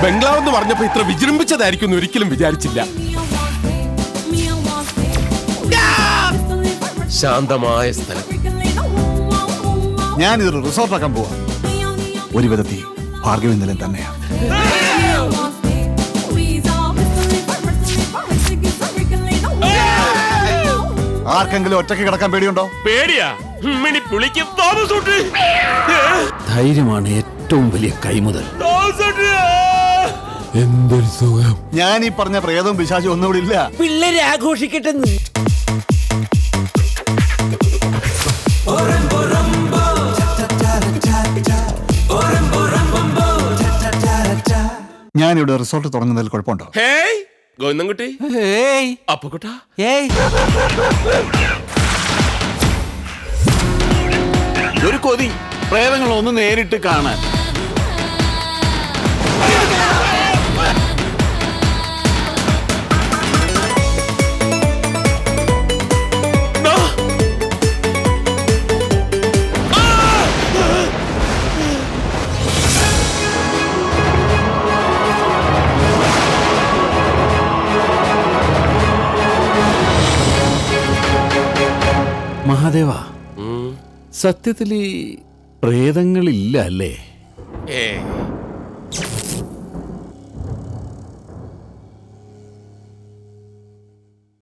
ബംഗ്ലാവ് എന്ന് പറഞ്ഞപ്പോ ഇത്ര വിജൃംഭിച്ചതായിരിക്കും ഒരിക്കലും വിചാരിച്ചില്ല. ശാന്തമായ സ്ഥലം. ഞാനിതൊരു റിസോർട്ടാക്കാൻ പോവാ. ഒരു വിധത്തിൽ ഭാർഗവി നിലം തന്നെയാണ്. ആർക്കെങ്കിലും ഒറ്റയ്ക്ക് കിടക്കാൻ പേടിയുണ്ടോ? പേടിയാ. ധൈര്യമാണ് ഏറ്റവും വലിയ കൈമുതൽ. എന്തൊരു സുഖം. ഞാൻ ഈ പറഞ്ഞ പ്രേതവും പിശാചും ഒന്നും ഇവിടെ ഇല്ല. പിള്ളേരെ ആഘോഷിക്കട്ടെ. ഞാനിവിടെ റിസോർട്ട് തുടങ്ങുന്നതിൽ കുഴപ്പമുണ്ടോ? ഹേയ് ഗോവിന്ദൻകുട്ടി. അപ്പുകുട്ടാ. ഒരു കൊതി പ്രേതങ്ങളൊന്ന് നേരിട്ട് കാണാൻ. മഹാദേവ, സത്യത്തിൽ പ്രേതങ്ങളില്ല അല്ലേ?